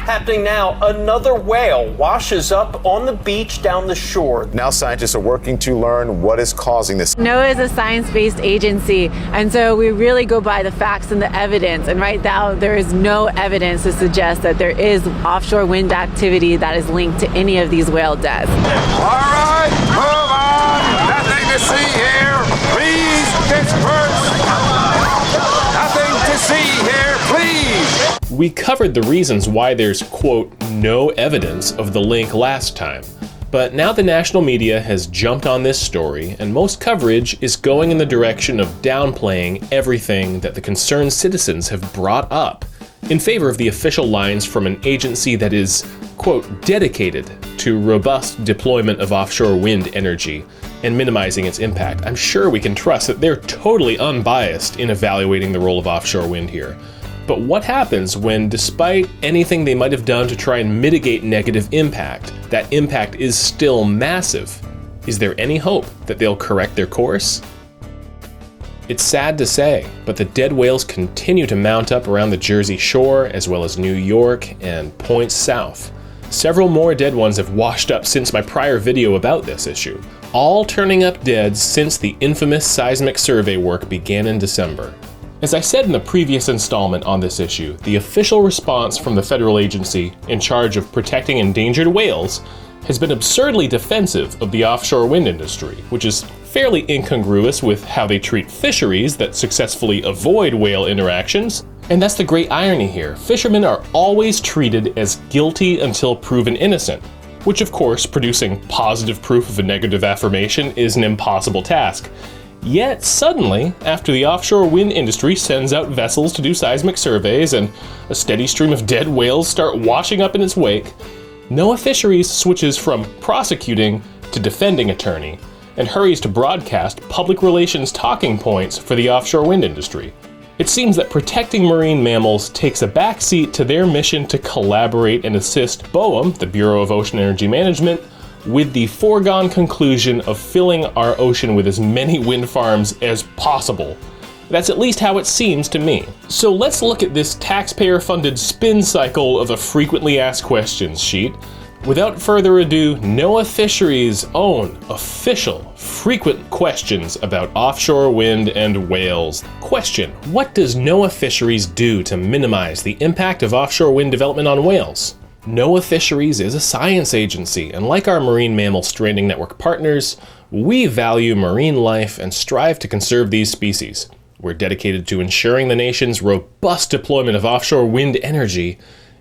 Happening now, another whale washes up on the beach down the shore. Now scientists are working to learn what is causing this. NOAA is a science-based agency, and so we really go by the facts and the evidence. And right now, there is no evidence to suggest that there is offshore wind activity that is linked to any of these whale deaths. All right, move on. Nothing to see here. Please disperse. Nothing to see here, please. We covered the reasons why there's, quote, no evidence of the link last time. But now the national media has jumped on this story, and most coverage is going in the direction of downplaying everything that the concerned citizens have brought up, in favor of the official lines from an agency that is, quote, dedicated to robust deployment of offshore wind energy and minimizing its impact. I'm sure we can trust that they're totally unbiased in evaluating the role of offshore wind here. But what happens when, despite anything they might have done to try and mitigate negative impact, that impact is still massive? Is there any hope that they'll correct their course? It's sad to say, but the dead whales continue to mount up around the Jersey Shore, as well as New York and points south. Several more dead ones have washed up since my prior video about this issue, all turning up dead since the infamous seismic survey work began in December. As I said in the previous installment on this issue, the official response from the federal agency in charge of protecting endangered whales has been absurdly defensive of the offshore wind industry, which is fairly incongruous with how they treat fisheries that successfully avoid whale interactions. And that's the great irony here. Fishermen are always treated as guilty until proven innocent, which of course, producing positive proof of a negative affirmation is an impossible task. Yet suddenly, after the offshore wind industry sends out vessels to do seismic surveys and a steady stream of dead whales start washing up in its wake, NOAA Fisheries switches from prosecuting to defending attorney and hurries to broadcast public relations talking points for the offshore wind industry. It seems that protecting marine mammals takes a backseat to their mission to collaborate and assist BOEM, the Bureau of Ocean Energy Management, with the foregone conclusion of filling our ocean with as many wind farms as possible. That's at least how it seems to me. So let's look at this taxpayer-funded spin cycle of a frequently asked questions sheet. Without further ado, NOAA Fisheries' own official frequent questions about offshore wind and whales. Question: what does NOAA Fisheries do to minimize the impact of offshore wind development on whales? NOAA Fisheries is a science agency, and like our Marine Mammal Stranding Network partners, we value marine life and strive to conserve these species. We're dedicated to ensuring the nation's robust deployment of offshore wind energy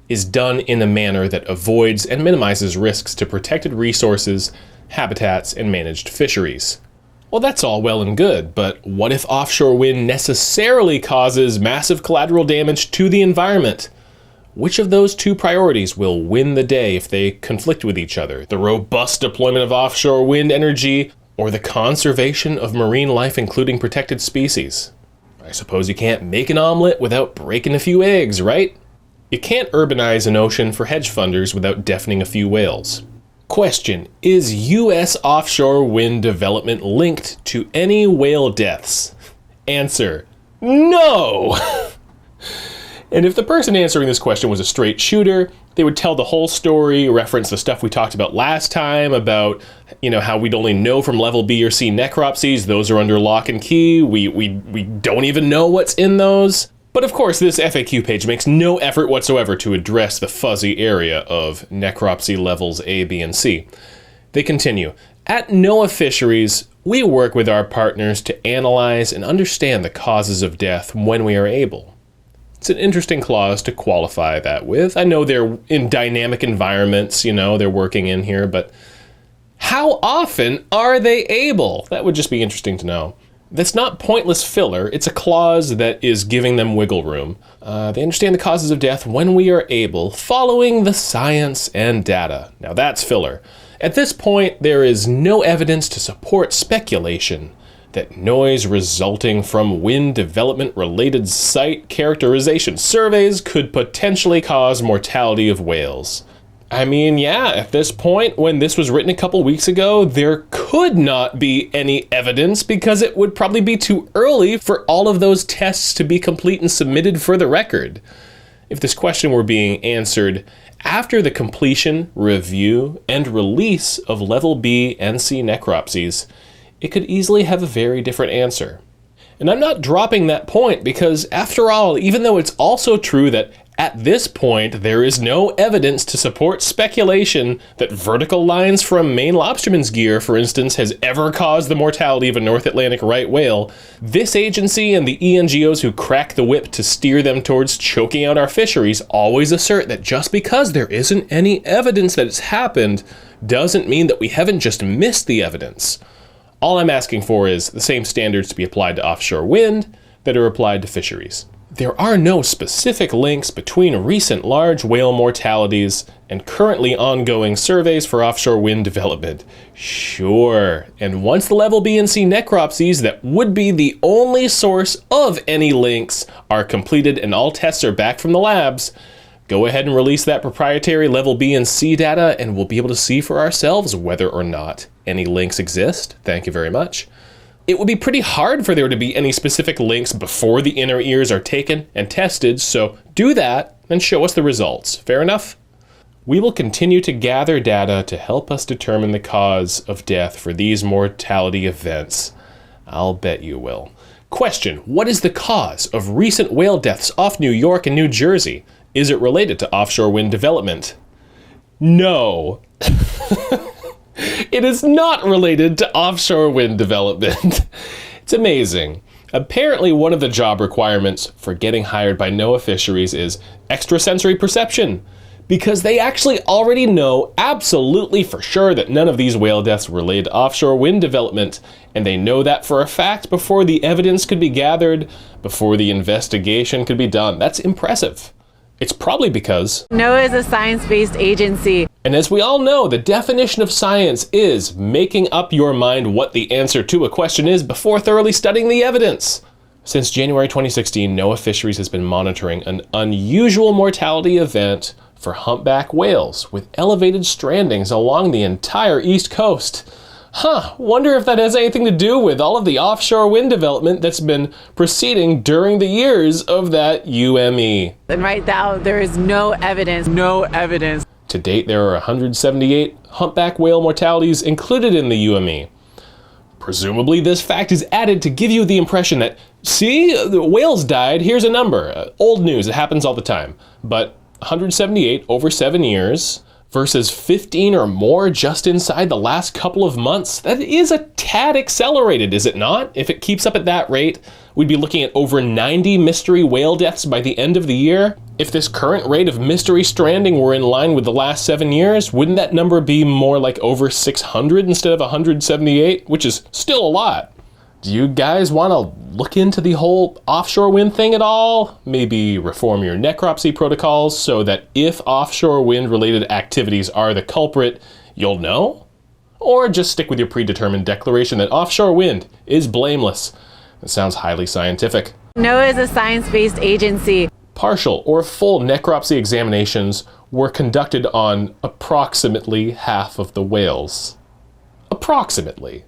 is done in a manner that avoids and minimizes risks to protected resources, habitats, and managed fisheries. Well, that's all well and good, but what if offshore wind necessarily causes massive collateral damage to the environment? Which of those two priorities will win the day if they conflict with each other? The robust deployment of offshore wind energy or the conservation of marine life, including protected species? I suppose you can't make an omelet without breaking a few eggs, right? You can't urbanize an ocean for hedge funders without deafening a few whales. Question: is U.S. offshore wind development linked to any whale deaths? Answer: no! And if the person answering this question was a straight shooter, they would tell the whole story, reference the stuff we talked about last time about, how we'd only know from level B or C necropsies. Those are under lock and key. We don't even know what's in those. But of course, this FAQ page makes no effort whatsoever to address the fuzzy area of necropsy levels A, B, and C. They continue: at NOAA Fisheries, we work with our partners to analyze and understand the causes of death when we are able. It's an interesting clause to qualify that with. I know they're in dynamic environments, they're working in here, but how often are they able? That would just be interesting to know. That's not pointless filler. It's a clause that is giving them wiggle room. They understand the causes of death when we are able, following the science and data. Now that's filler. At this point, there is no evidence to support speculation that noise resulting from wind development-related site characterization surveys could potentially cause mortality of whales. I mean, yeah, at this point, when this was written a couple weeks ago, there could not be any evidence because it would probably be too early for all of those tests to be complete and submitted for the record. If this question were being answered After the completion, review, and release of level B and C necropsies, it could easily have a very different answer. And I'm not dropping that point because, after all, even though it's also true that at this point there is no evidence to support speculation that vertical lines from Maine lobsterman's gear, for instance, has ever caused the mortality of a North Atlantic right whale, this agency and the ENGOs who crack the whip to steer them towards choking out our fisheries always assert that just because there isn't any evidence that it's happened doesn't mean that we haven't just missed the evidence. All I'm asking for is the same standards to be applied to offshore wind that are applied to fisheries. There are no specific links between recent large whale mortalities and currently ongoing surveys for offshore wind development. Sure, and once the level B and C necropsies that would be the only source of any links are completed and all tests are back from the labs, go ahead and release that proprietary level B and C data and we'll be able to see for ourselves whether or not any links exist. Thank you very much. It would be pretty hard for there to be any specific links before the inner ears are taken and tested, so do that and show us the results. Fair enough? We will continue to gather data to help us determine the cause of death for these mortality events. I'll bet you will. Question: what is the cause of recent whale deaths off New York and New Jersey? Is it related to offshore wind development? No. It is not related to offshore wind development. It's amazing. Apparently, one of the job requirements for getting hired by NOAA Fisheries is extrasensory perception, because they actually already know absolutely for sure that none of these whale deaths were related to offshore wind development, and they know that for a fact before the evidence could be gathered, before the investigation could be done. That's impressive. It's probably because NOAA is a science-based agency. And as we all know, the definition of science is making up your mind what the answer to a question is before thoroughly studying the evidence. Since January 2016, NOAA Fisheries has been monitoring an unusual mortality event for humpback whales with elevated strandings along the entire East Coast. Wonder if that has anything to do with all of the offshore wind development that's been proceeding during the years of that UME. And right now, there is no evidence. To date, there are 178 humpback whale mortalities included in the UME. Presumably, this fact is added to give you the impression that, see, the whales died, here's a number. Old news, it happens all the time. But 178 over 7 years versus 15 or more just inside the last couple of months, that is a tad accelerated, is it not? If it keeps up at that rate, we'd be looking at over 90 mystery whale deaths by the end of the year. If this current rate of mystery stranding were in line with the last 7 years, wouldn't that number be more like over 600 instead of 178, which is still a lot? Do you guys want to look into the whole offshore wind thing at all? Maybe reform your necropsy protocols so that if offshore wind related activities are the culprit, you'll know? Or just stick with your predetermined declaration that offshore wind is blameless. It sounds highly scientific. NOAA is a science-based agency. Partial or full necropsy examinations were conducted on approximately half of the whales. Approximately.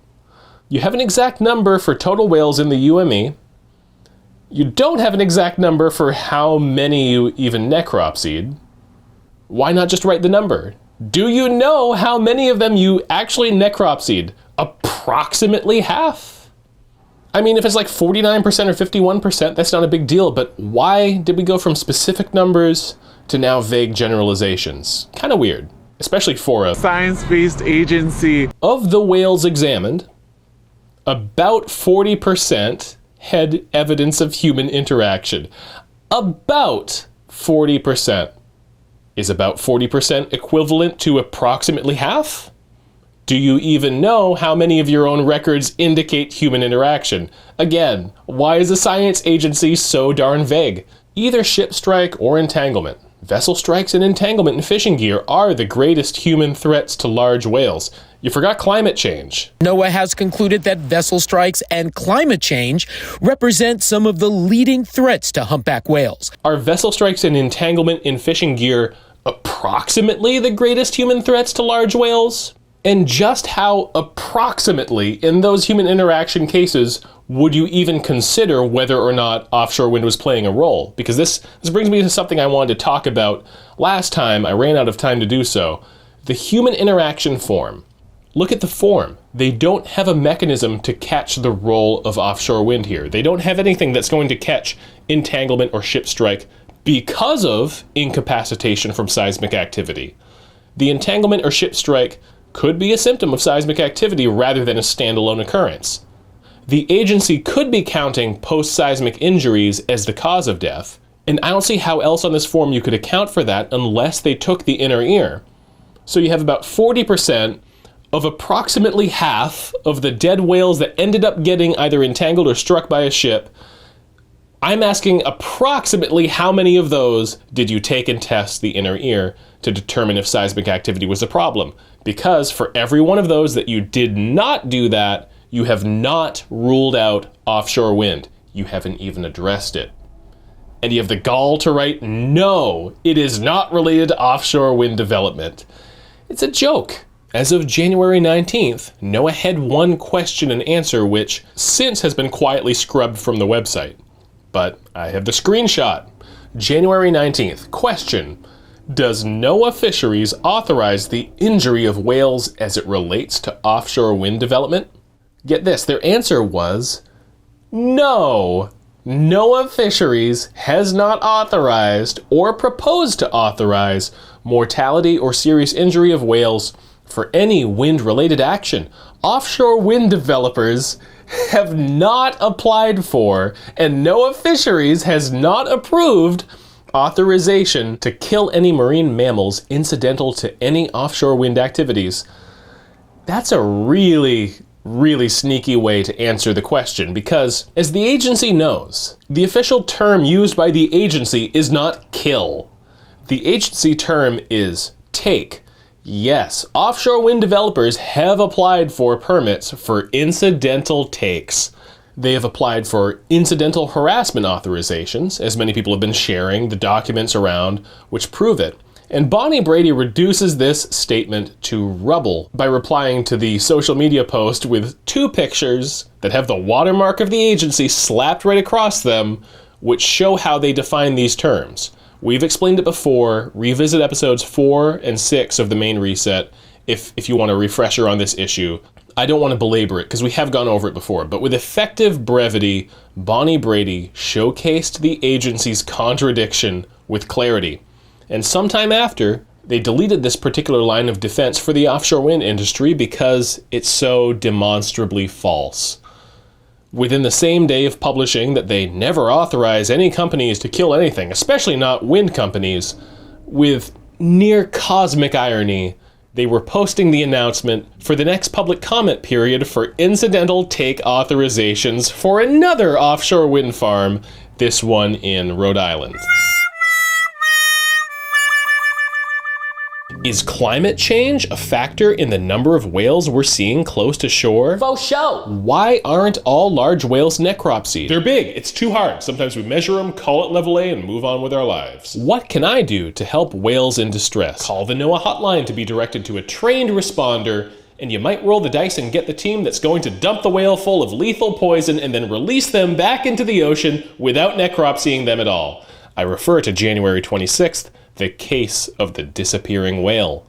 You have an exact number for total whales in the UME. You don't have an exact number for how many you even necropsied. Why not just write the number? Do you know how many of them you actually necropsied? Approximately half? I mean, if it's like 49% or 51%, that's not a big deal, but why did we go from specific numbers to now vague generalizations? Kind of weird, especially for a science-based agency. Of the whales examined, about 40% had evidence of human interaction. About 40%. Is about 40% equivalent to approximately half? Do you even know how many of your own records indicate human interaction? Again, why is a science agency so darn vague? Either ship strike or entanglement. Vessel strikes and entanglement in fishing gear are the greatest human threats to large whales. You forgot climate change. NOAA has concluded that vessel strikes and climate change represent some of the leading threats to humpback whales. Are vessel strikes and entanglement in fishing gear approximately the greatest human threats to large whales? And just how approximately in those human interaction cases would you even consider whether or not offshore wind was playing a role? Because this brings me to something I wanted to talk about last time. I ran out of time to do so. The human interaction form. Look at the form. They don't have a mechanism to catch the role of offshore wind here. They don't have anything that's going to catch entanglement or ship strike because of incapacitation from seismic activity. The entanglement or ship strike could be a symptom of seismic activity rather than a standalone occurrence. The agency could be counting post-seismic injuries as the cause of death, and I don't see how else on this form you could account for that unless they took the inner ear. So you have about 40% of approximately half of the dead whales that ended up getting either entangled or struck by a ship. I'm asking approximately how many of those did you take and test the inner ear to determine if seismic activity was a problem? Because for every one of those that you did not do that, you have not ruled out offshore wind. You haven't even addressed it. And you have the gall to write, no, it is not related to offshore wind development. It's a joke. As of January 19th, NOAA had one question and answer which since has been quietly scrubbed from the website. But I have the screenshot. January 19th, question. Does NOAA Fisheries authorize the injury of whales as it relates to offshore wind development? Get this, their answer was no. NOAA Fisheries has not authorized or proposed to authorize mortality or serious injury of whales for any wind-related action. Offshore wind developers have not applied for, and NOAA Fisheries has not approved authorization to kill any marine mammals incidental to any offshore wind activities. That's a really sneaky way to answer the question because, as the agency knows, the official term used by the agency is not kill. The agency term is take. Yes, offshore wind developers have applied for permits for incidental takes. They have applied for incidental harassment authorizations, as many people have been sharing the documents around which prove it. And Bonnie Brady reduces this statement to rubble by replying to the social media post with 2 pictures that have the watermark of the agency slapped right across them, which show how they define these terms. We've explained it before. Revisit episodes 4 and 6 of the main reset if you want a refresher on this issue. I don't want to belabor it because we have gone over it before, but with effective brevity, Bonnie Brady showcased the agency's contradiction with clarity. And sometime after, they deleted this particular line of defense for the offshore wind industry because it's so demonstrably false. Within the same day of publishing that they never authorize any companies to kill anything, especially not wind companies, with near cosmic irony, they were posting the announcement for the next public comment period for incidental take authorizations for another offshore wind farm, this one in Rhode Island. Is climate change a factor in the number of whales we're seeing close to shore? Faux show! Why aren't all large whales necropsied? They're big, it's too hard. Sometimes we measure them, call it level A, and move on with our lives. What can I do to help whales in distress? Call the NOAA hotline to be directed to a trained responder, and you might roll the dice and get the team that's going to dump the whale full of lethal poison and then release them back into the ocean without necropsying them at all. I refer to January 26th, the case of the disappearing whale.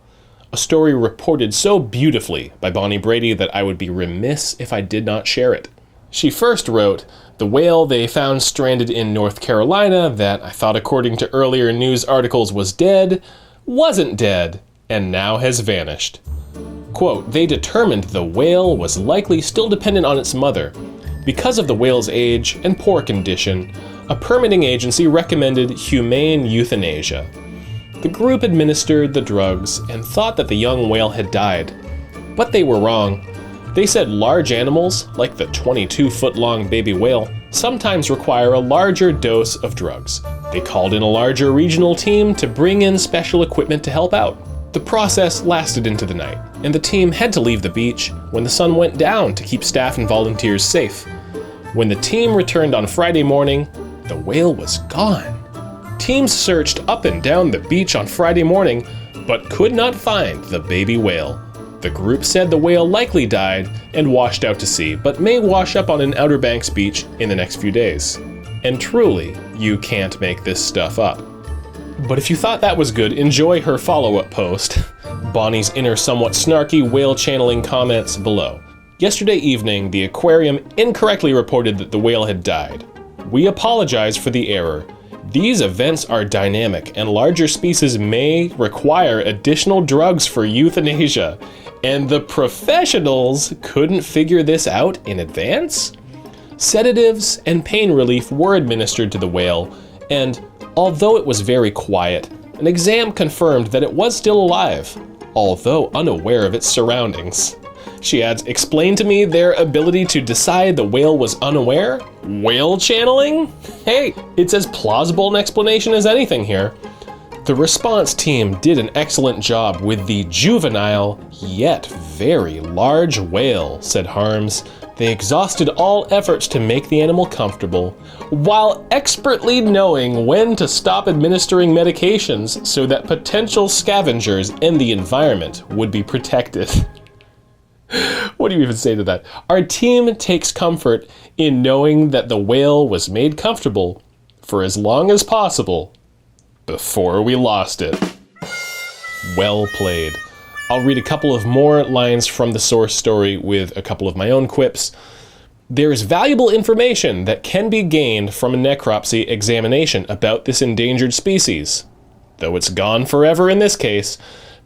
A story reported so beautifully by Bonnie Brady that I would be remiss if I did not share it. She first wrote, the whale they found stranded in North Carolina that I thought according to earlier news articles was dead, wasn't dead, and now has vanished. Quote, they determined the whale was likely still dependent on its mother. Because of the whale's age and poor condition, a permitting agency recommended humane euthanasia. The group administered the drugs and thought that the young whale had died. But they were wrong. They said large animals, like the 22-foot-long baby whale, sometimes require a larger dose of drugs. They called in a larger regional team to bring in special equipment to help out. The process lasted into the night, and the team had to leave the beach when the sun went down to keep staff and volunteers safe. When the team returned on Friday morning, the whale was gone. Teams searched up and down the beach on Friday morning, but could not find the baby whale. The group said the whale likely died and washed out to sea, but may wash up on an Outer Banks beach in the next few days. And truly, you can't make this stuff up. But if you thought that was good, enjoy her follow-up post. Bonnie's inner somewhat snarky whale channeling comments below. Yesterday evening, the aquarium incorrectly reported that the whale had died. We apologize for the error. These events are dynamic, and larger species may require additional drugs for euthanasia, and the professionals couldn't figure this out in advance? Sedatives and pain relief were administered to the whale, and although it was very quiet, an exam confirmed that it was still alive, although unaware of its surroundings. She adds, explain to me their ability to decide the whale was unaware? Whale channeling? Hey, it's as plausible an explanation as anything here. The response team did an excellent job with the juvenile, yet very large whale, said Harms. They exhausted all efforts to make the animal comfortable, while expertly knowing when to stop administering medications so that potential scavengers and the environment would be protected. What do you even say to that? Our team takes comfort in knowing that the whale was made comfortable for as long as possible before we lost it. Well played. I'll read a couple of more lines from the source story with a couple of my own quips. There is valuable information that can be gained from a necropsy examination about this endangered species. Though it's gone forever in this case,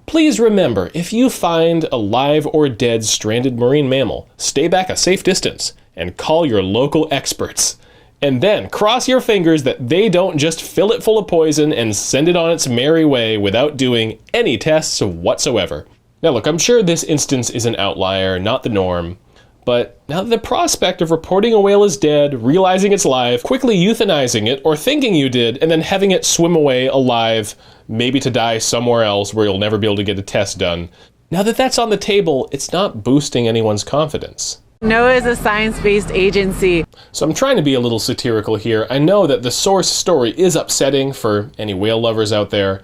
please remember, if you find a live or dead stranded marine mammal, stay back a safe distance and call your local experts. And then cross your fingers that they don't just fill it full of poison and send it on its merry way without doing any tests whatsoever. Now look, I'm sure this instance is an outlier, not the norm, but now the prospect of reporting a whale as dead, realizing it's live, quickly euthanizing it, or thinking you did, and then having it swim away alive, maybe to die somewhere else where you'll never be able to get a test done. Now that that's on the table, it's not boosting anyone's confidence. NOAA is a science-based agency. So I'm trying to be a little satirical here. I know that the source story is upsetting for any whale lovers out there.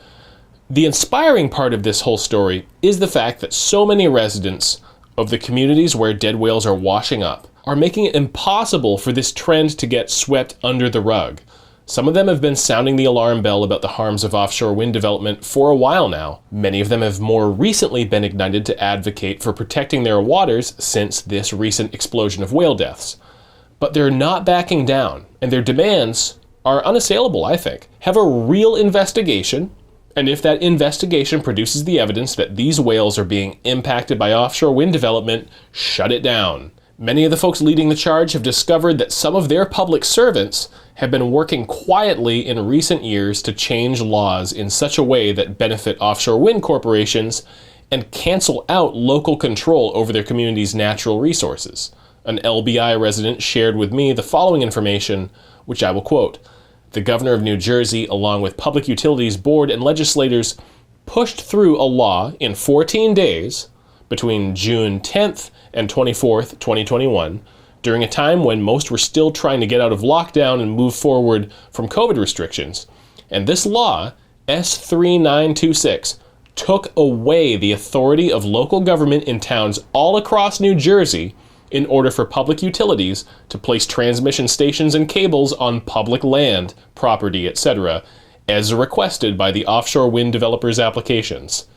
The inspiring part of this whole story is the fact that so many residents of the communities where dead whales are washing up are making it impossible for this trend to get swept under the rug. Some of them have been sounding the alarm bell about the harms of offshore wind development for a while now. Many of them have more recently been ignited to advocate for protecting their waters since this recent explosion of whale deaths. But they're not backing down, and their demands are unassailable, I think. Have a real investigation, and if that investigation produces the evidence that these whales are being impacted by offshore wind development, shut it down. Many of the folks leading the charge have discovered that some of their public servants have been working quietly in recent years to change laws in such a way that benefit offshore wind corporations and cancel out local control over their community's natural resources. An LBI resident shared with me the following information, which I will quote. The governor of New Jersey, along with Public Utilities Board and legislators, pushed through a law in 14 days between June 10th and 24th, 2021, during a time when most were still trying to get out of lockdown and move forward from COVID restrictions. And this law, S3926, took away the authority of local government in towns all across New Jersey in order for public utilities to place transmission stations and cables on public land, property, etc., as requested by the offshore wind developers' applications.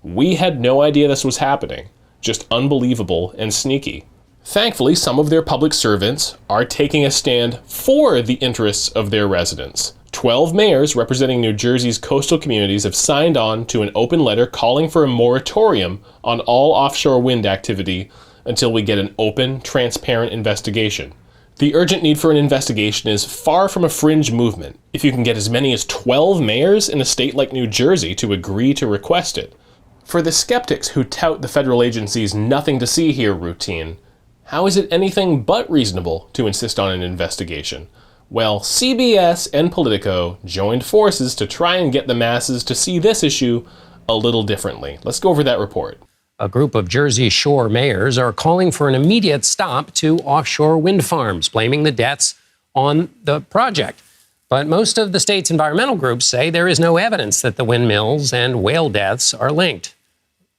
We had no idea this was happening. Just unbelievable and sneaky. Thankfully, some of their public servants are taking a stand for the interests of their residents. 12 mayors representing New Jersey's coastal communities have signed on to an open letter calling for a moratorium on all offshore wind activity until we get an open, transparent investigation. The urgent need for an investigation is far from a fringe movement. If you can get as many as 12 mayors in a state like New Jersey to agree to request it. For the skeptics who tout the federal agency's nothing to see here routine, how is it anything but reasonable to insist on an investigation? Well, CBS and Politico joined forces to try and get the masses to see this issue a little differently. Let's go over that report. A group of Jersey Shore mayors are calling for an immediate stop to offshore wind farms, blaming the deaths on the project. But most of the state's environmental groups say there is no evidence that the windmills and whale deaths are linked.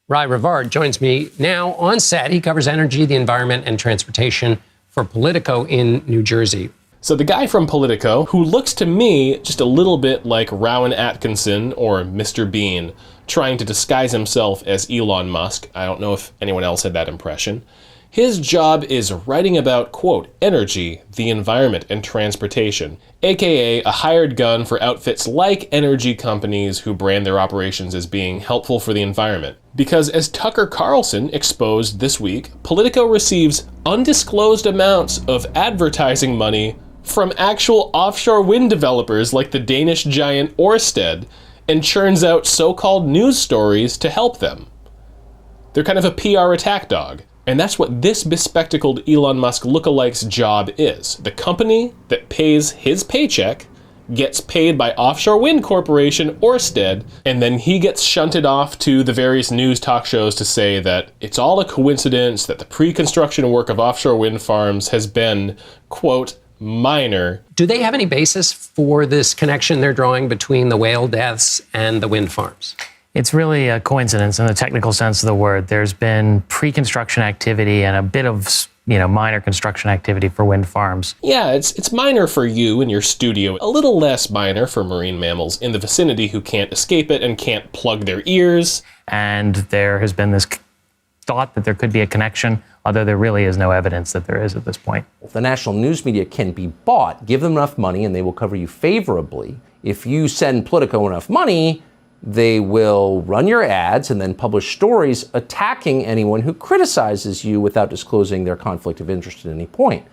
Rai Rivard joins me now on set. He covers energy, the environment, and transportation for Politico in New Jersey. So the guy from Politico, who looks to me just a little bit like Rowan Atkinson or Mr. Bean, trying to disguise himself as Elon Musk. I don't know if anyone else had that impression. His job is writing about, quote, energy, the environment, and transportation, aka a hired gun for outfits like energy companies who brand their operations as being helpful for the environment. Because as Tucker Carlson exposed this week, Politico receives undisclosed amounts of advertising money from actual offshore wind developers like the Danish giant Orsted, and churns out so-called news stories to help them. They're kind of a PR attack dog. And that's what this bespectacled Elon Musk lookalike's job is. The company that pays his paycheck gets paid by offshore wind corporation Orsted, and then he gets shunted off to the various news talk shows to say that it's all a coincidence that the pre-construction work of offshore wind farms has been, quote, minor. Do they have any basis for this connection they're drawing between the whale deaths and the wind farms? It's really a coincidence in the technical sense of the word. There's been pre-construction activity and a bit of, minor construction activity for wind farms. Yeah, it's minor for you in your studio, a little less minor for marine mammals in the vicinity who can't escape it and can't plug their ears. And there has been this thought that there could be a connection, although there really is no evidence that there is at this point. The national news media can be bought. Give them enough money and they will cover you favorably. If you send Politico enough money, they will run your ads and then publish stories attacking anyone who criticizes you without disclosing their conflict of interest at any point.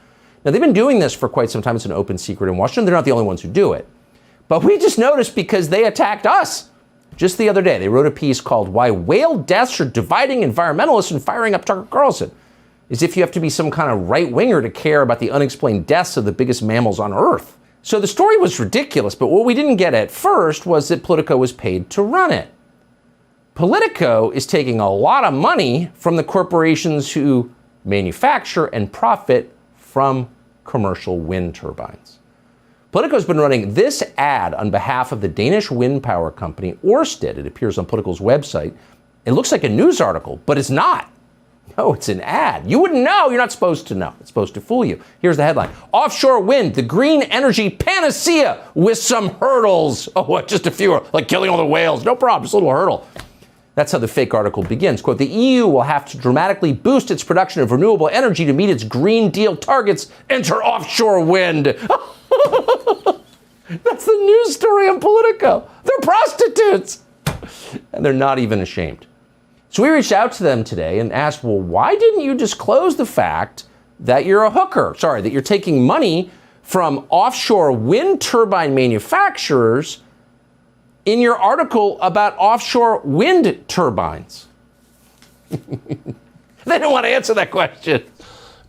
Now, they've been doing this for quite some time. It's an open secret in Washington. They're not the only ones who do it. But we just noticed because they attacked us just the other day. They wrote a piece called Why Whale Deaths Are Dividing Environmentalists and Firing Up Tucker Carlson. As if you have to be some kind of right-winger to care about the unexplained deaths of the biggest mammals on Earth. So the story was ridiculous, but what we didn't get at first was that Politico was paid to run it. Politico is taking a lot of money from the corporations who manufacture and profit from commercial wind turbines. Politico's been running this ad on behalf of the Danish wind power company Orsted. It appears on Politico's website. It looks like a news article, but it's not. No, it's an ad. You wouldn't know. You're not supposed to know. It's supposed to fool you. Here's the headline. Offshore wind, the green energy panacea with some hurdles. Oh, what? Just a few, like killing all the whales. No problem, just a little hurdle. That's how the fake article begins. Quote, the EU will have to dramatically boost its production of renewable energy to meet its Green Deal targets. Enter offshore wind. That's the news story on Politico. They're prostitutes. And they're not even ashamed. So we reached out to them today and asked, well, why didn't you disclose the fact that you're a hooker? Sorry, that you're taking money from offshore wind turbine manufacturers in your article about offshore wind turbines? They don't want to answer that question.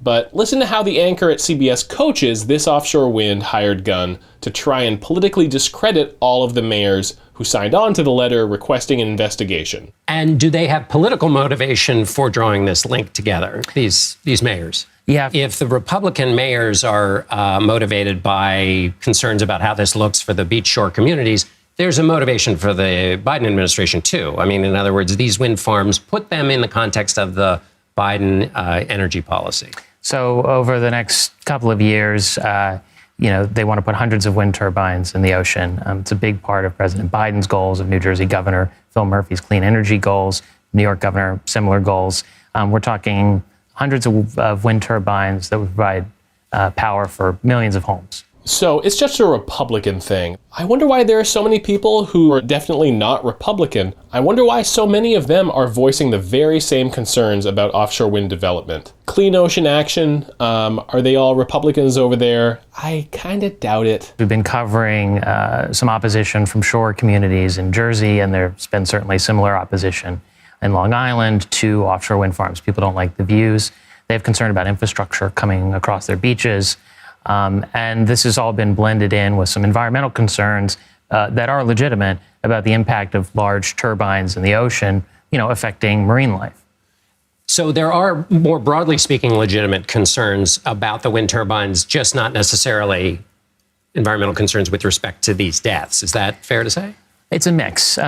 But listen to how the anchor at CBS coaches this offshore wind hired gun to try and politically discredit all of the mayors who signed on to the letter requesting an investigation. And do they have political motivation for drawing this link together, these mayors? Yeah. If the Republican mayors are motivated by concerns about how this looks for the beach shore communities, there's a motivation for the Biden administration too. I mean, in other words, these wind farms, put them in the context of the Biden energy policy. So over the next couple of years, they want to put hundreds of wind turbines in the ocean. It's a big part of President Biden's goals, of New Jersey Governor Phil Murphy's clean energy goals, New York Governor, similar goals. We're talking hundreds of wind turbines that would provide power for millions of homes. So it's just a Republican thing. I wonder why there are so many people who are definitely not Republican. I wonder why so many of them are voicing the very same concerns about offshore wind development. Clean Ocean Action, are they all Republicans over there? I kind of doubt it. We've been covering some opposition from shore communities in Jersey, and there's been certainly similar opposition in Long Island to offshore wind farms. People don't like the views. They have concern about infrastructure coming across their beaches. And this has all been blended in with some environmental concerns that are legitimate about the impact of large turbines in the ocean, affecting marine life. So there are, more broadly speaking, legitimate concerns about the wind turbines, just not necessarily environmental concerns with respect to these deaths. Is that fair to say? It's a mix.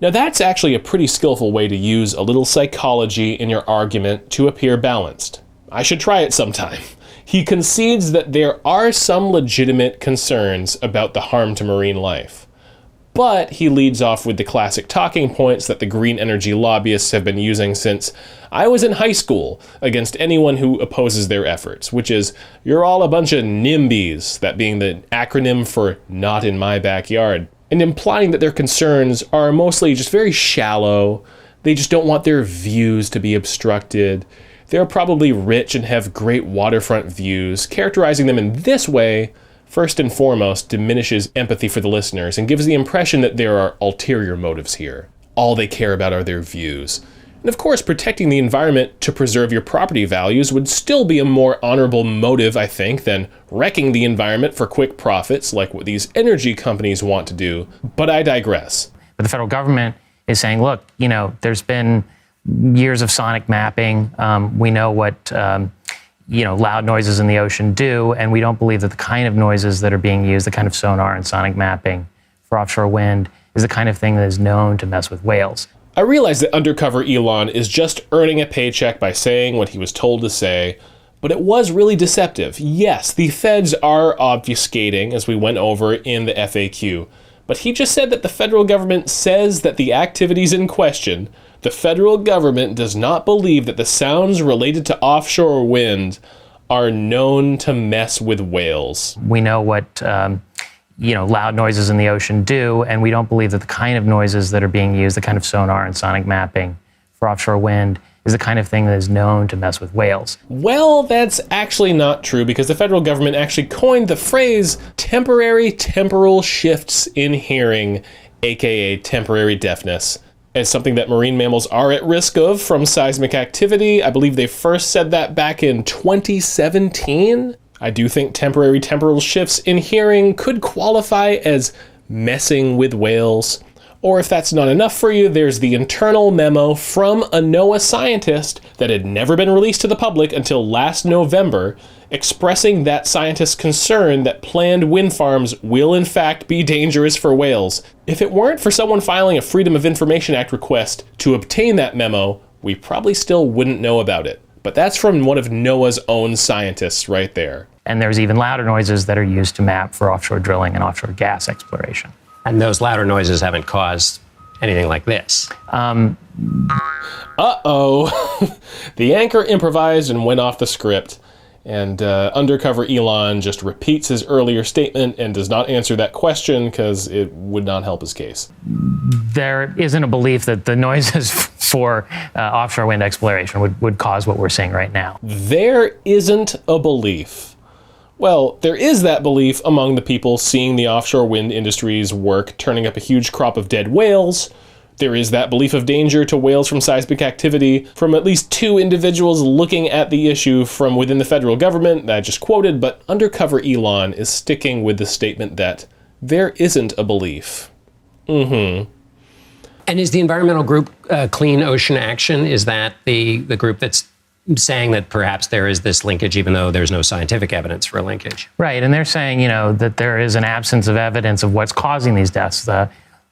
Now that's actually a pretty skillful way to use a little psychology in your argument to appear balanced. I should try it sometime. He concedes that there are some legitimate concerns about the harm to marine life. But he leads off with the classic talking points that the green energy lobbyists have been using since I was in high school against anyone who opposes their efforts, which is, you're all a bunch of NIMBYs, that being the acronym for not in my backyard, and implying that their concerns are mostly just very shallow. They just don't want their views to be obstructed. They're probably rich and have great waterfront views. Characterizing them in this way, first and foremost, diminishes empathy for the listeners and gives the impression that there are ulterior motives here. All they care about are their views. And of course, protecting the environment to preserve your property values would still be a more honorable motive, I think, than wrecking the environment for quick profits like what these energy companies want to do. But I digress. But the federal government is saying, look, there's been years of sonic mapping. We know what loud noises in the ocean do, and we don't believe that the kind of noises that are being used, the kind of sonar and sonic mapping for offshore wind, is the kind of thing that is known to mess with whales. I realize that Undercover Elon is just earning a paycheck by saying what he was told to say, but it was really deceptive. Yes, the feds are obfuscating, as we went over in the FAQ, but he just said that the federal government says that the activities in question, the federal government does not believe that the sounds related to offshore wind are known to mess with whales. We know what loud noises in the ocean do, and we don't believe that the kind of noises that are being used, the kind of sonar and sonic mapping for offshore wind, is the kind of thing that is known to mess with whales. Well, that's actually not true, because the federal government actually coined the phrase temporary temporal shifts in hearing, aka temporary deafness, as something that marine mammals are at risk of from seismic activity. I believe they first said that back in 2017. I do think temporary temporal shifts in hearing could qualify as messing with whales. Or if that's not enough for you, there's the internal memo from a NOAA scientist that had never been released to the public until last November, expressing that scientist's concern that planned wind farms will in fact be dangerous for whales. If it weren't for someone filing a Freedom of Information Act request to obtain that memo, we probably still wouldn't know about it. But that's from one of NOAA's own scientists right there. And there's even louder noises that are used to map for offshore drilling and offshore gas exploration. And those louder noises haven't caused anything like this. Uh-oh. The anchor improvised and went off the script. And Undercover Elon just repeats his earlier statement and does not answer that question because it would not help his case. There isn't a belief that the noises for offshore wind exploration would cause what we're seeing right now. There isn't a belief. Well, there is that belief among the people seeing the offshore wind industry's work turning up a huge crop of dead whales. There is that belief of danger to whales from seismic activity from at least two individuals looking at the issue from within the federal government that I just quoted, but Undercover Elon is sticking with the statement that there isn't a belief. And is the environmental group Clean Ocean Action, is that the group that's saying that perhaps there is this linkage even though there's no scientific evidence for a linkage? Right, and they're saying, that there is an absence of evidence of what's causing these deaths.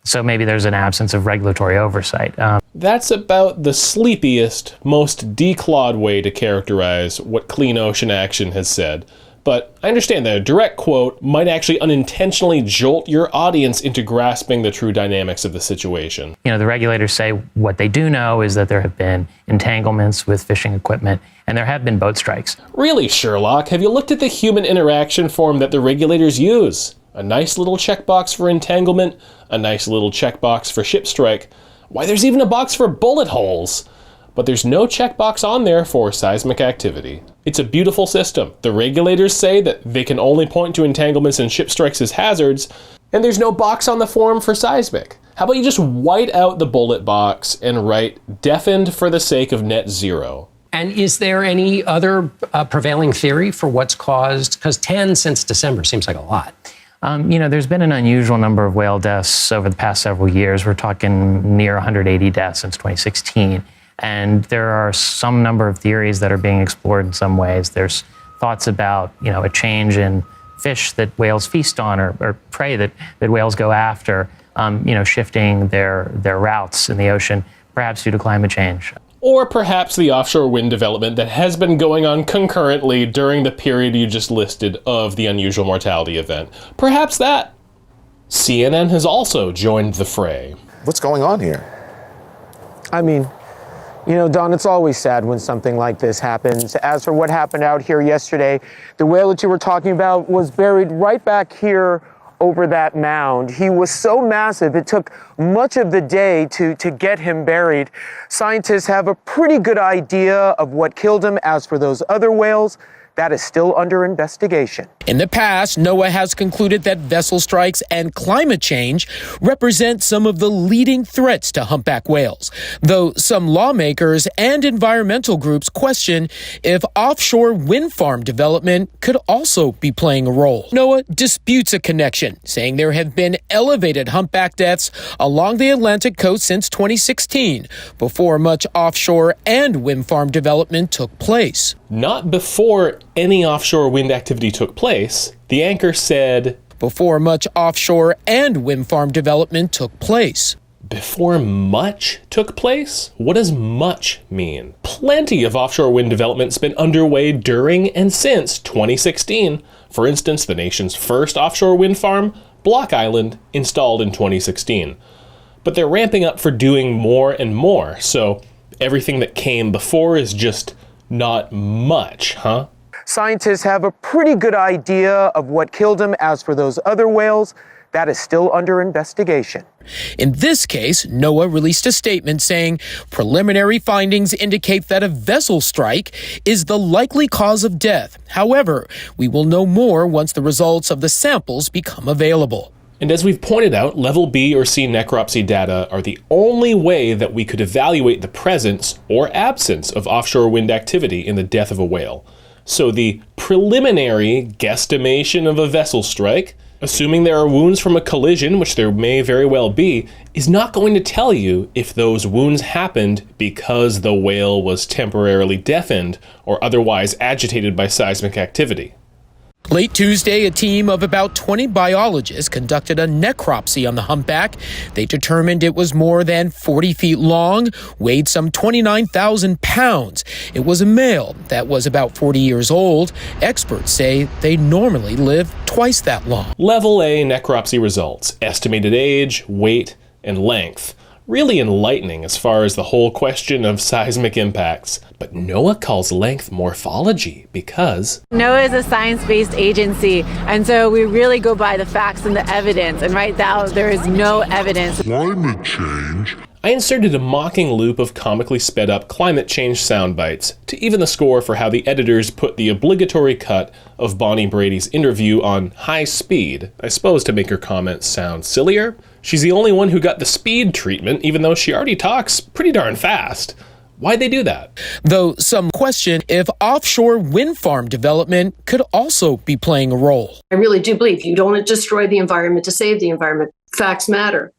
So maybe there's an absence of regulatory oversight. That's about the sleepiest, most declawed way to characterize what Clean Ocean Action has said. But I understand that a direct quote might actually unintentionally jolt your audience into grasping the true dynamics of the situation. The regulators say what they do know is that there have been entanglements with fishing equipment, and there have been boat strikes. Really, Sherlock, have you looked at the human interaction form that the regulators use? A nice little checkbox for entanglement, a nice little checkbox for ship strike. Why, there's even a box for bullet holes. But there's no checkbox on there for seismic activity. It's a beautiful system. The regulators say that they can only point to entanglements and ship strikes as hazards, and there's no box on the form for seismic. How about you just white out the bullet box and write deafened for the sake of net zero? And is there any other prevailing theory for what's caused? Because 10 since December seems like a lot. There's been an unusual number of whale deaths over the past several years. We're talking near 180 deaths since 2016. And there are some number of theories that are being explored in some ways. There's thoughts about, a change in fish that whales feast on or prey that whales go after. shifting their routes in the ocean, perhaps due to climate change. Or perhaps the offshore wind development that has been going on concurrently during the period you just listed of the unusual mortality event. Perhaps that. CNN has also joined the fray. What's going on here? I mean, Don, it's always sad when something like this happens. As for what happened out here yesterday, the whale that you were talking about was buried right back here over that mound. He was so massive, it took much of the day to get him buried. Scientists have a pretty good idea of what killed him. As for those other whales, that is still under investigation. In the past, NOAA has concluded that vessel strikes and climate change represent some of the leading threats to humpback whales, though some lawmakers and environmental groups question if offshore wind farm development could also be playing a role. NOAA disputes a connection, saying there have been elevated humpback deaths along the Atlantic coast since 2016, before much offshore and wind farm development took place. Not before any offshore wind activity took place. The anchor said, before much offshore and wind farm development took place. Before much took place? What does much mean? Plenty of offshore wind development's been underway during and since 2016. For instance, the nation's first offshore wind farm, Block Island, installed in 2016. But they're ramping up for doing more and more, so everything that came before is just not much, huh? Scientists have a pretty good idea of what killed him. As for those other whales, that is still under investigation. In this case, NOAA released a statement saying preliminary findings indicate that a vessel strike is the likely cause of death. However, we will know more once the results of the samples become available. And as we've pointed out, level B or C necropsy data are the only way that we could evaluate the presence or absence of offshore wind activity in the death of a whale. So the preliminary guesstimation of a vessel strike, assuming there are wounds from a collision, which there may very well be, is not going to tell you if those wounds happened because the whale was temporarily deafened or otherwise agitated by seismic activity. Late Tuesday, a team of about 20 biologists conducted a necropsy on the humpback. They determined it was more than 40 feet long, weighed some 29,000 pounds. It was a male that was about 40 years old. Experts say they normally live twice that long. Level A necropsy results, estimated age, weight, and length. Really enlightening as far as the whole question of seismic impacts. But NOAA calls length morphology because NOAA is a science-based agency, and so we really go by the facts and the evidence, and right now there is no evidence. Climate change. I inserted a mocking loop of comically sped up climate change sound bites to even the score for how the editors put the obligatory cut of Bonnie Brady's interview on high speed, I suppose to make her comments sound sillier. She's the only one who got the speed treatment, even though she already talks pretty darn fast. Why'd they do that? Though some question if offshore wind farm development could also be playing a role. I really do believe you don't destroy the environment to save the environment. Facts matter.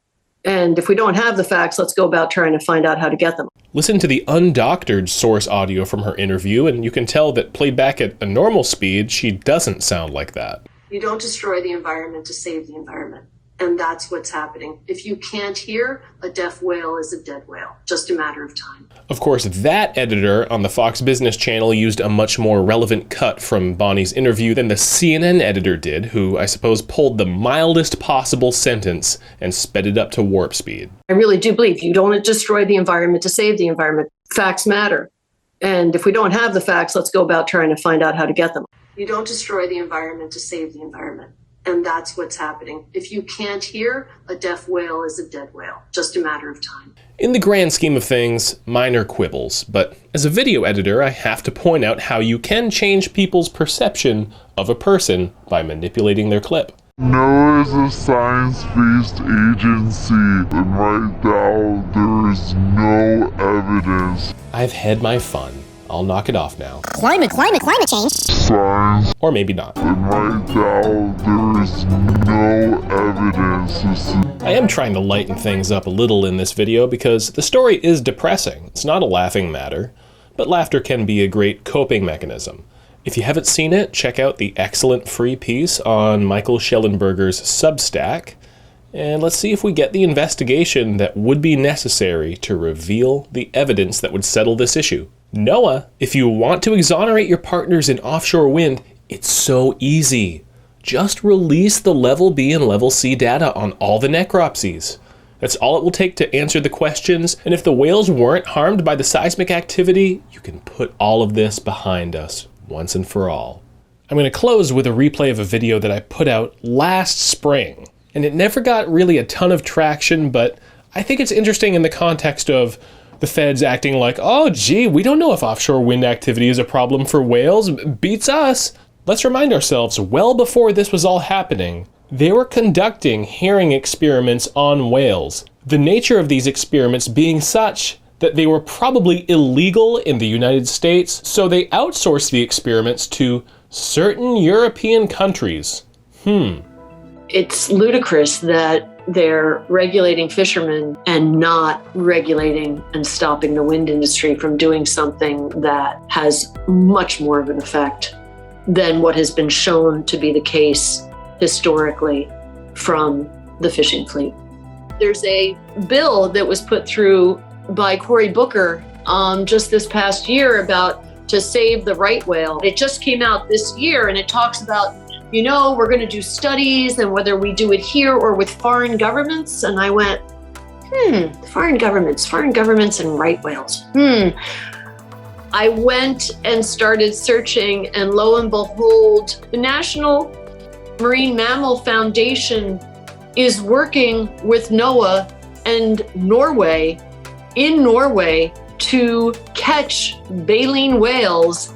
And if we don't have the facts, let's go about trying to find out how to get them. Listen to the undoctored source audio from her interview, and you can tell that played back at a normal speed, she doesn't sound like that. You don't destroy the environment to save the environment. And that's what's happening. If you can't hear, a deaf whale is a dead whale. Just a matter of time. Of course, that editor on the Fox Business Channel used a much more relevant cut from Bonnie's interview than the CNN editor did, who I suppose pulled the mildest possible sentence and sped it up to warp speed. I really do believe you don't destroy the environment to save the environment. Facts matter. And if we don't have the facts, let's go about trying to find out how to get them. You don't destroy the environment to save the environment. And that's what's happening. If you can't hear, a deaf whale is a dead whale. Just a matter of time. In the grand scheme of things, minor quibbles, but as a video editor, I have to point out how you can change people's perception of a person by manipulating their clip. NOAA is a science-based agency, and right now there is no evidence. I've had my fun. I'll knock it off now. Climate change. Science. Or maybe not. And right now there is no evidence. I am trying to lighten things up a little in this video because the story is depressing. It's not a laughing matter, but laughter can be a great coping mechanism. If you haven't seen it, check out the excellent free piece on Michael Schellenberger's Substack. And let's see if we get the investigation that would be necessary to reveal the evidence that would settle this issue. NOAA, if you want to exonerate your partners in offshore wind, it's so easy. Just release the level B and level C data on all the necropsies. That's all it will take to answer the questions, and if the whales weren't harmed by the seismic activity, you can put all of this behind us once and for all. I'm going to close with a replay of a video that I put out last spring, and it never got really a ton of traction, but I think it's interesting in the context of the feds acting like, oh gee, we don't know if offshore wind activity is a problem for whales, beats us. Let's remind ourselves, well before this was all happening, they were conducting hearing experiments on whales. The nature of these experiments being such that they were probably illegal in the United States, so they outsourced the experiments to certain European countries. It's ludicrous that they're regulating fishermen and not regulating and stopping the wind industry from doing something that has much more of an effect than what has been shown to be the case historically from the fishing fleet. There's a bill that was put through by Cory Booker just this past year about to save the right whale. It just came out this year, and it talks about, you know, we're going to do studies and whether we do it here or with foreign governments. And I went, foreign governments and right whales. I went and started searching, and lo and behold, the National Marine Mammal Foundation is working with NOAA and Norway in Norway to catch baleen whales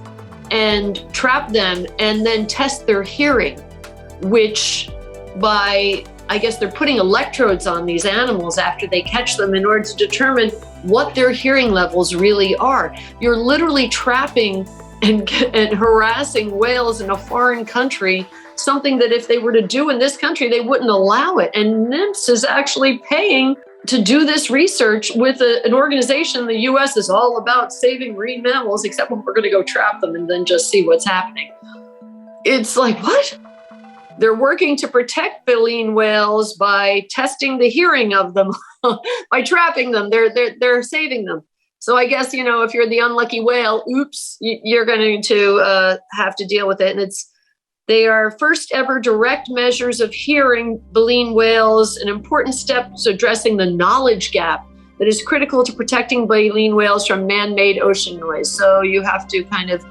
and trap them and then test their hearing, which I guess they're putting electrodes on these animals after they catch them in order to determine what their hearing levels really are. You're literally trapping and harassing whales in a foreign country, something that if they were to do in this country, they wouldn't allow it. And NIMS is actually paying to do this research with an organization. The US is all about saving marine mammals, except when we're going to go trap them and then just see what's happening. It's like, what? They're working to protect baleen whales by testing the hearing of them, by trapping them. They're saving them. So I guess, you know, if you're the unlucky whale, oops, you're going to have to deal with it. And they are first ever direct measures of hearing baleen whales, an important step to addressing the knowledge gap that is critical to protecting baleen whales from man-made ocean noise. So you have to kind of,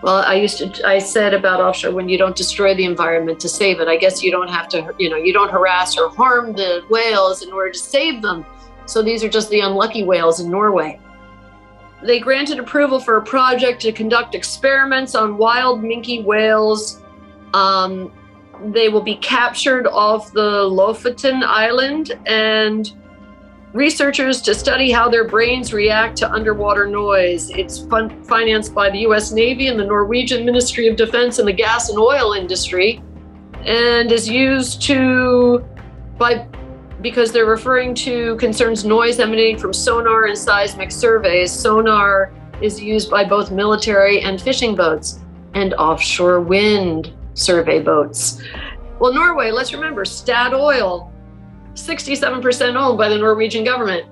well, I said about offshore, when you don't destroy the environment to save it, I guess you don't have to, you don't harass or harm the whales in order to save them. So these are just the unlucky whales in Norway. They granted approval for a project to conduct experiments on wild minke whales. They will be captured off the Lofoten Island, and researchers to study how their brains react to underwater noise. It's financed by the US Navy and the Norwegian Ministry of Defense and the gas and oil industry, and is used because they're referring to concerns noise emanating from sonar and seismic surveys. Sonar is used by both military and fishing boats and offshore wind survey boats. Well, Norway, let's remember, Statoil, 67% owned by the Norwegian government.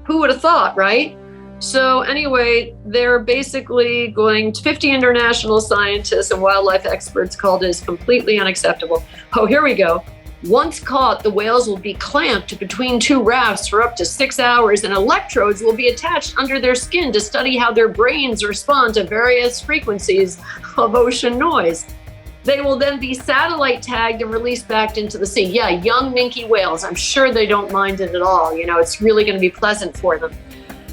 Who would have thought, right? So anyway, they're basically going to 50 international scientists and wildlife experts called it as completely unacceptable. Oh, here we go. Once caught, the whales will be clamped between two rafts for up to 6 hours, and electrodes will be attached under their skin to study how their brains respond to various frequencies of ocean noise. They will then be satellite tagged and released back into the sea. Yeah, young minke whales. I'm sure they don't mind it at all. It's really going to be pleasant for them.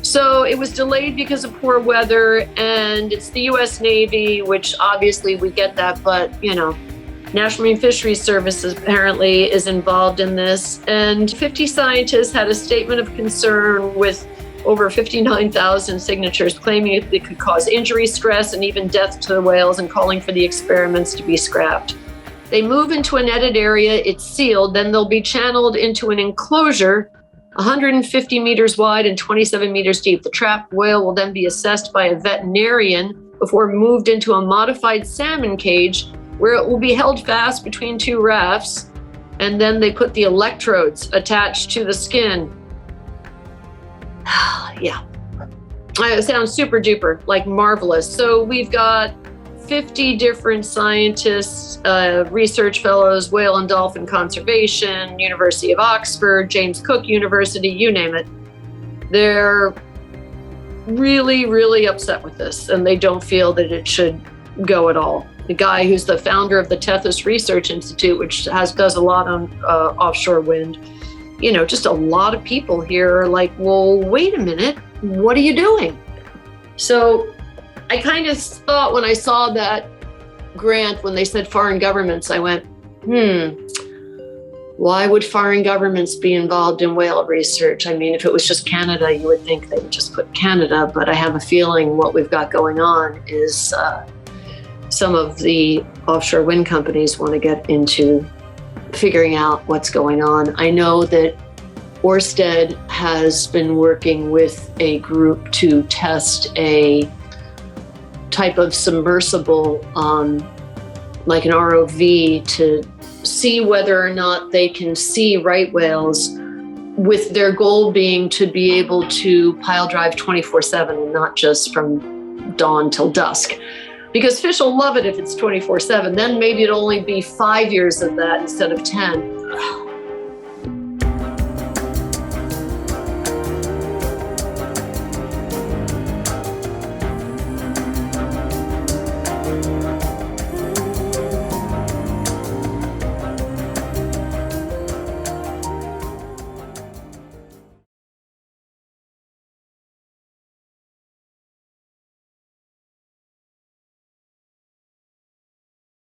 So it was delayed because of poor weather, and it's the US Navy, which obviously we get that, but National Marine Fisheries Service apparently is involved in this. And 50 scientists had a statement of concern with over 59,000 signatures claiming it could cause injury, stress, and even death to the whales, and calling for the experiments to be scrapped. They move into a netted area, it's sealed, then they'll be channeled into an enclosure 150 meters wide and 27 meters deep. The trapped whale will then be assessed by a veterinarian before moved into a modified salmon cage where it will be held fast between two rafts. and then they put the electrodes attached to the skin. Yeah. It sounds super duper, like marvelous. So we've got 50 different scientists, research fellows, whale and dolphin conservation, University of Oxford, James Cook University, you name it. They're really, really upset with this, and they don't feel that it should go at all. The guy who's the founder of the Tethys Research Institute, which does a lot on offshore wind, you know, just a lot of people here are like, well, wait a minute, what are you doing? So I kind of thought when I saw that grant, when they said foreign governments, I went, why would foreign governments be involved in whale research? I mean, if it was just Canada, you would think they would just put Canada, but I have a feeling what we've got going on is some of the offshore wind companies want to get into figuring out what's going on. I know that Orsted has been working with a group to test a type of submersible, like an ROV, to see whether or not they can see right whales, with their goal being to be able to pile drive 24/7 and not just from dawn till dusk. Because fish will love it if it's 24/7, then maybe it'll only be 5 years of that instead of 10.